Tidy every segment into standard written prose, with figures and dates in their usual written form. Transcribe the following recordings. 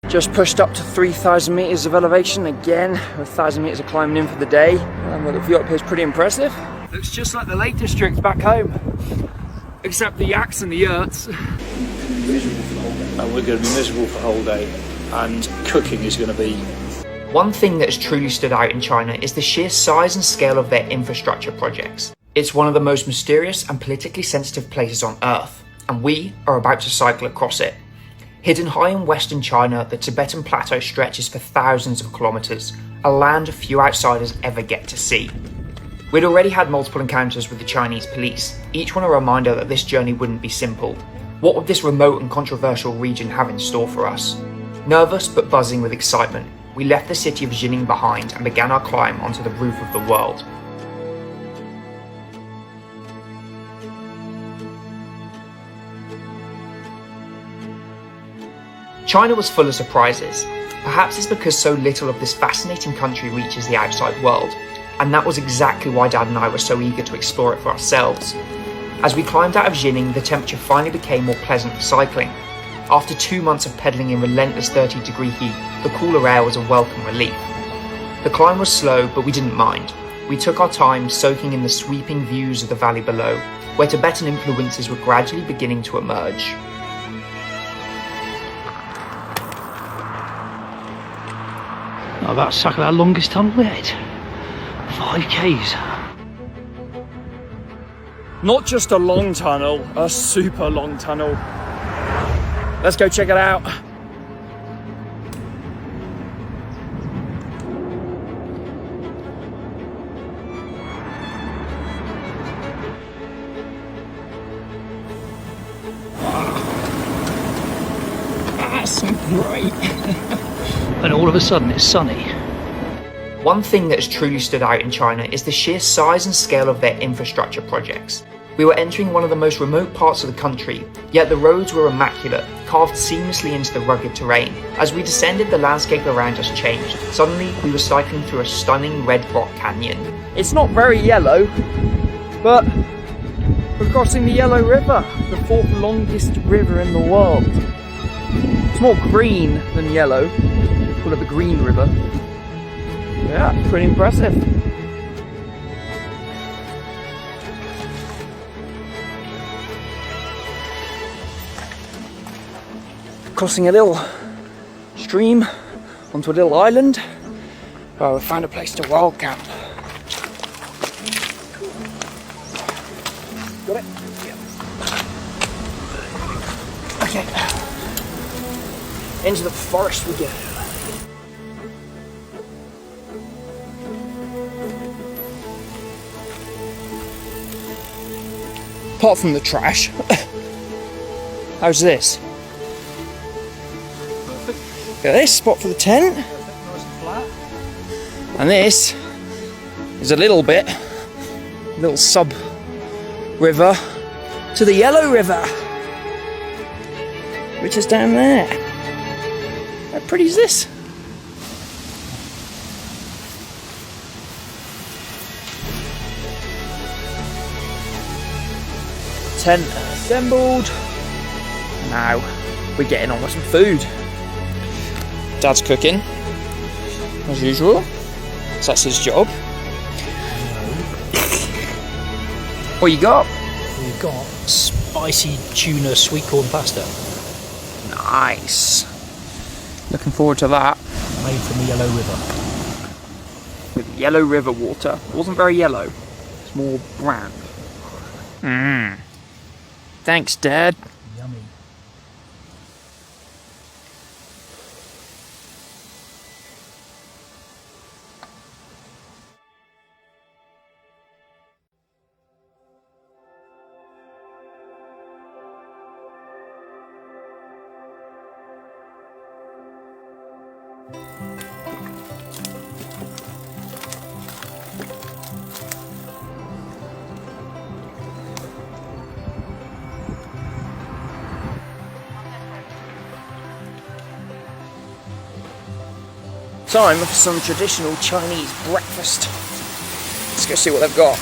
Just pushed up to 3,000 meters of elevation again, 1,000 meters of climbing in for the day. And the view up here is pretty impressive. Looks just like the Lake District back home, except the yaks and the yurts. Miserable for the whole day. And we're going to be miserable for the whole day, and cooking is going to be... One thing that has truly stood out in China is the sheer size and scale of their infrastructure projects. It's one of the most mysterious and politically sensitive places on Earth, and we are about to cycle across it. Hidden high in western China, the Tibetan Plateau stretches for thousands of kilometers, a land few outsiders ever get to see. We'd already had multiple encounters with the Chinese police, each one a reminder that this journey wouldn't be simple. What would this remote and controversial region have in store for us? Nervous but buzzing with excitement, we left the city of Jining behind and began our climb onto the roof of the world. China was full of surprises. Perhaps it's because so little of this fascinating country reaches the outside world, and that was exactly why Dad and I were so eager to explore it for ourselves. As we climbed out of Jining, the temperature finally became more pleasant for cycling. After 2 months of pedalling in relentless 30-degree heat, the cooler air was a welcome relief. The climb was slow, but we didn't mind. We took our time soaking in the sweeping views of the valley below, where Tibetan influences were gradually beginning to emerge. About to tackle our longest tunnel yet. 5 Ks. Not just a long tunnel, a super long tunnel. Let's go check it out. That's so great. And all of a sudden it's sunny. One thing that has truly stood out in China is the sheer size and scale of their infrastructure projects. We were entering one of the most remote parts of the country, yet the roads were immaculate, carved seamlessly into the rugged terrain. As we descended, the landscape around us changed. Suddenly, we were cycling through a stunning red rock canyon. It's not very yellow, but we're crossing the Yellow River, the 4th longest river in the world. It's more green than yellow. Call it the Green River. Yeah, pretty impressive. Crossing a little stream onto a little island. We found a place to wild camp. Got it? Yep. Okay. Into the forest we go. Apart from the trash, how's this? Look at this spot for the tent. Nice and flat. And this is a little sub river to the Yellow River, which is down there. How pretty is this? Tent assembled. Now we're getting on with some food. Dad's cooking, as usual, so that's his job. What you got? We've got spicy tuna sweet corn pasta. Nice. Looking forward to that. Made from the Yellow River. With Yellow River water. It wasn't very yellow. It's more brown. Mmm. Thanks, Dad. Yummy. Time for some traditional Chinese breakfast. Let's go see what they've got.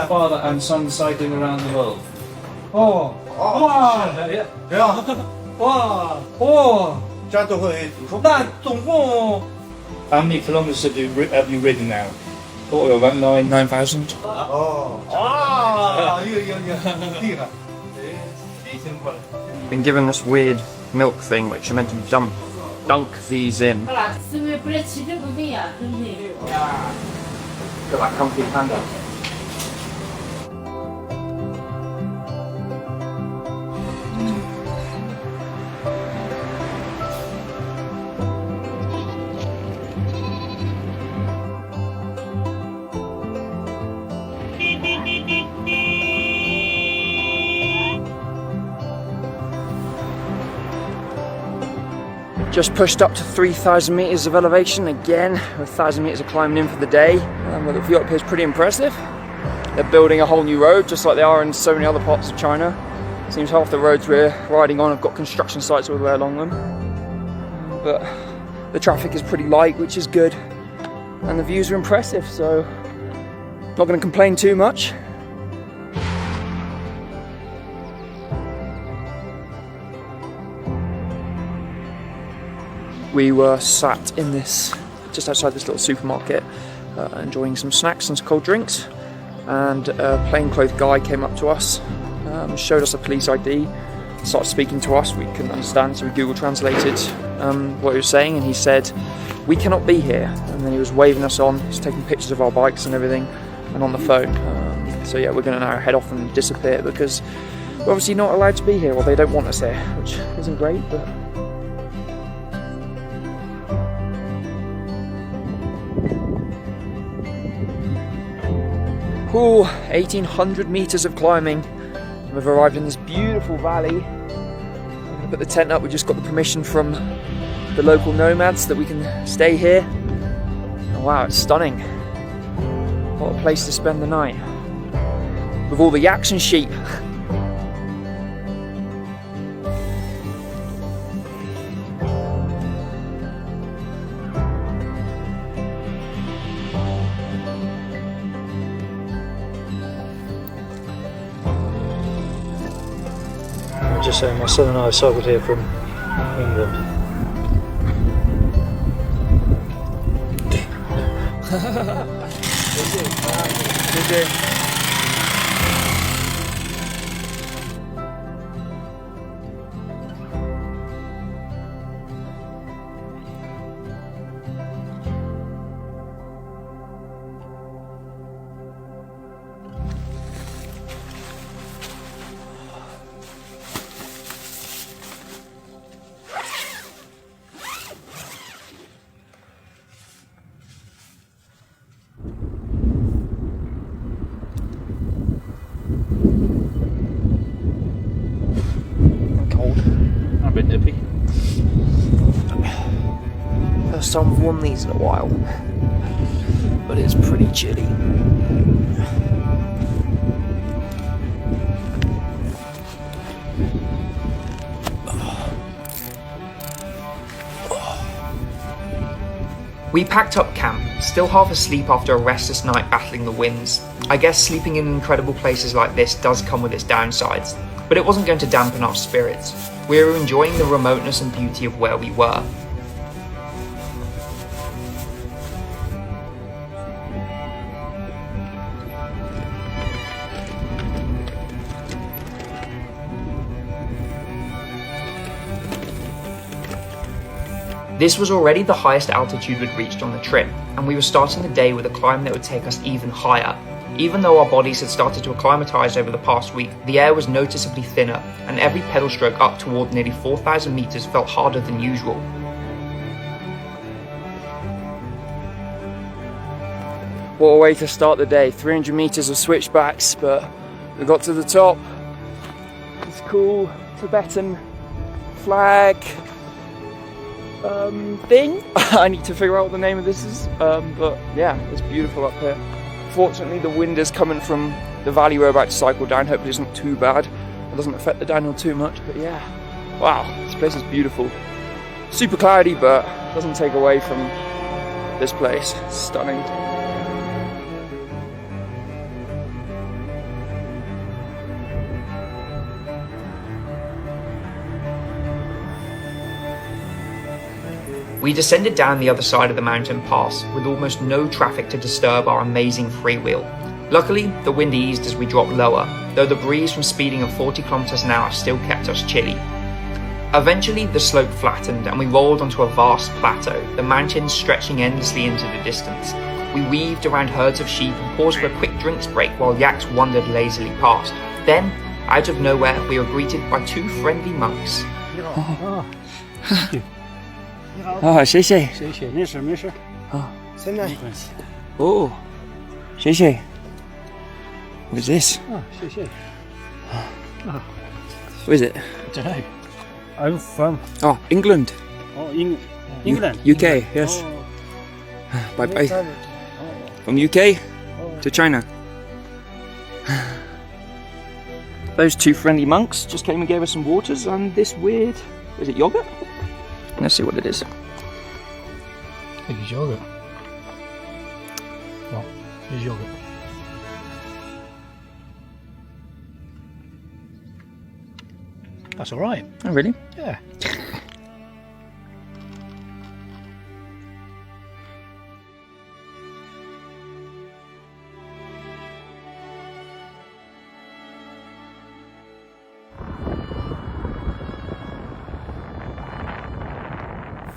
Father and son cycling around the world. How many kilometers have you ridden now? Oh, about 9,000. Been given this weird milk thing which you're meant to dunk these in. Look at that comfy panda. Just pushed up to 3,000 meters of elevation again, with 1,000 meters of climbing in for the day. But the view up here is pretty impressive. They're building a whole new road, just like they are in so many other parts of China. Seems half the roads we're riding on have got construction sites all the way along them. But the traffic is pretty light, which is good. And the views are impressive, so not going to complain too much. We were sat in this, just outside this little supermarket, enjoying some snacks and some cold drinks, and a plainclothes guy came up to us, showed us a police ID, started speaking to us. We couldn't understand, so we Google translated what he was saying, and he said, "We cannot be here." And then he was waving us on, he's taking pictures of our bikes and everything, and on the phone. So yeah, we're going to now head off and disappear because we're obviously not allowed to be here. Well, they don't want us here, which isn't great, but... Ooh, 1,800 meters of climbing. We've arrived in this beautiful valley. I'm gonna put the tent up. We just got the permission from the local nomads that we can stay here. Oh, wow, it's stunning. What a place to spend the night. With all the yaks and sheep. Just saying, my son and I cycled here from England. A bit nippy. First time I've worn these in a while, but it's pretty chilly. We packed up camp, still half asleep after a restless night battling the winds. I guess sleeping in incredible places like this does come with its downsides, but it wasn't going to dampen our spirits. We were enjoying the remoteness and beauty of where we were. This was already the highest altitude we'd reached on the trip, and we were starting the day with a climb that would take us even higher. Even though our bodies had started to acclimatise over the past week, the air was noticeably thinner, and every pedal stroke up toward nearly 4,000 metres felt harder than usual. What a way to start the day. 300 metres of switchbacks, but we got to the top. This cool Tibetan flag thing. I need to figure out what the name of this is, but yeah, it's beautiful up here. Fortunately, the wind is coming from the valley we're about to cycle down. Hopefully it's not too bad. It doesn't affect the downhill too much, but yeah. Wow, this place is beautiful. Super cloudy, but doesn't take away from this place. It's stunning. We descended down the other side of the mountain pass with almost no traffic to disturb our amazing freewheel. Luckily, the wind eased as we dropped lower, though the breeze from speeding at 40 kilometers an hour still kept us chilly. Eventually, the slope flattened and we rolled onto a vast plateau, the mountains stretching endlessly into the distance. We weaved around herds of sheep and paused for a quick drinks break while yaks wandered lazily past. Then, out of nowhere, we were greeted by two friendly monks. Oh, 谢谢。谢谢，没事没事。啊，现在没关系。Oh, 谢谢。What is this? 啊，谢谢。What is it? Today, I'm from England. England. UK, yes. Bye bye. From UK to China. Those two friendly monks just came and gave us some waters and this weird, is it yogurt? Let's see what it is. I think it's yogurt. Well, it's yogurt. That's all right. Oh, really? Yeah.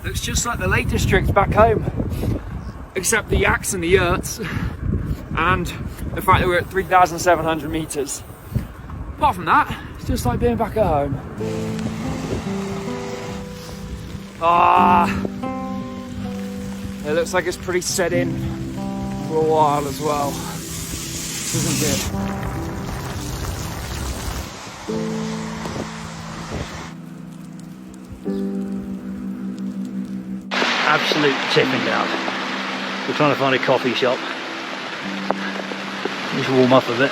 Looks just like the Lake District back home, except the yaks and the yurts, and the fact that we're at 3,700 meters. Apart from that, it's just like being back at home. It looks like it's pretty set in for a while as well. This isn't good. Absolute tipping down. We're trying to find a coffee shop. Just warm up a bit.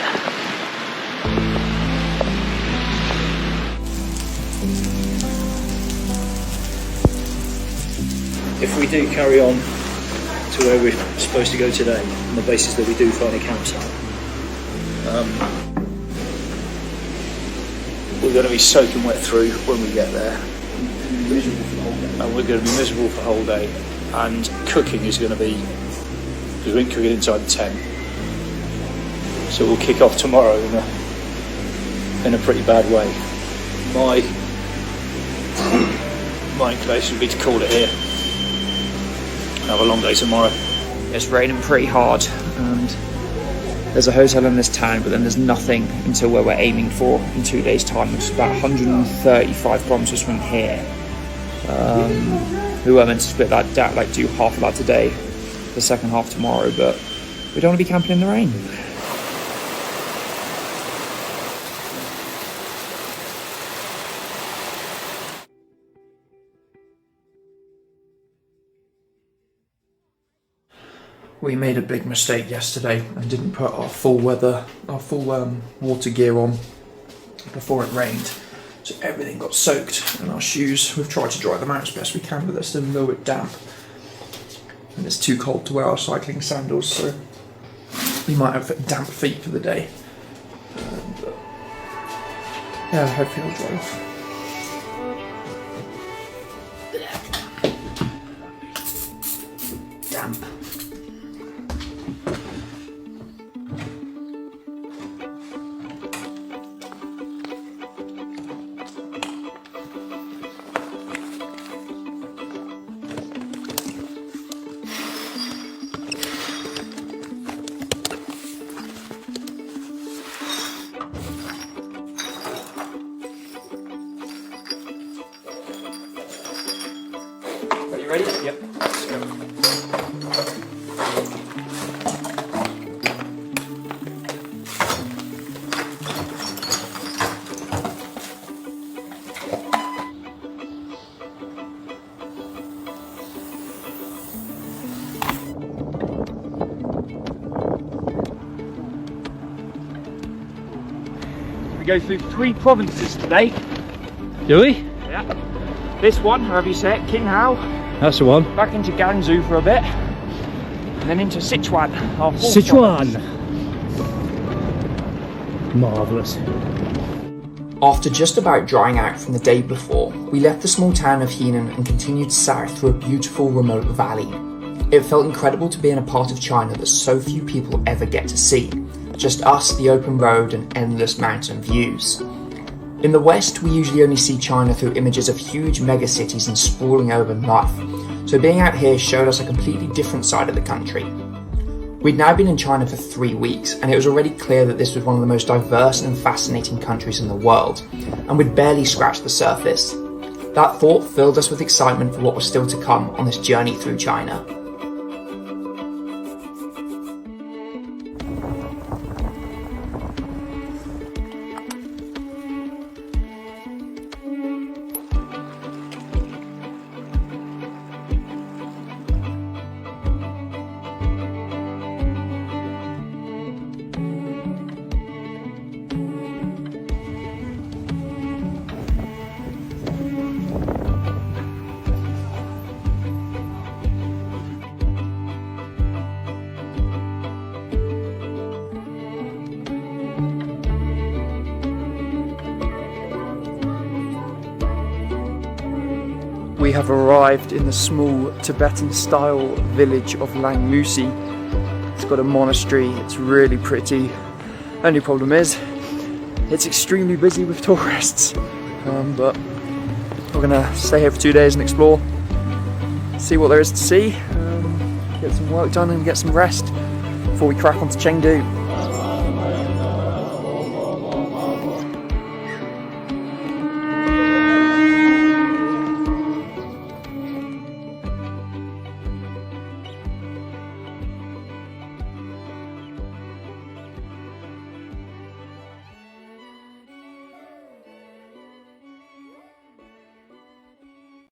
If we do carry on to where we're supposed to go today, on the basis that we do find a campsite, we're going to be soaking wet through when we get there. And we're going to be miserable for the whole day. And cooking is going to be, because we ain't cooking inside the tent. So we'll kick off tomorrow in a pretty bad way. My inclination would be to call it here. Have a long day tomorrow. It's raining pretty hard and there's a hotel in this town, but then there's nothing until where we're aiming for in 2 days' time, which is about 135 kilometers from here. We were meant to split that down, like do half of that today, the second half tomorrow, but we don't want to be camping in the rain. We made a big mistake yesterday and didn't put our full water gear on before it rained. So everything got soaked and our shoes, we've tried to dry them out as best we can, but they're still a little bit damp. And it's too cold to wear our cycling sandals, so we might have damp feet for the day. But yeah, hopefully it'll dry off. Damp. Ready? Yep. Let's go. We go through 3 provinces today. Do we? Yeah. This one, however you say it, Qinghai. That's the one. Back into Gansu for a bit, and then into Sichuan. Our fourth Sichuan. province. Marvellous. After just about drying out from the day before, we left the small town of Henan and continued south through a beautiful remote valley. It felt incredible to be in a part of China that so few people ever get to see. Just us, the open road, and endless mountain views. In the West, we usually only see China through images of huge megacities and sprawling urban life, so being out here showed us a completely different side of the country. We'd now been in China for 3 weeks, and it was already clear that this was one of the most diverse and fascinating countries in the world, and we'd barely scratched the surface. That thought filled us with excitement for what was still to come on this journey through China. We have arrived in the small Tibetan-style village of Langlusi. It's got a monastery, it's really pretty. Only problem is, it's extremely busy with tourists. But we're gonna stay here for 2 days and explore, see what there is to see, get some work done and get some rest before we crack on to Chengdu.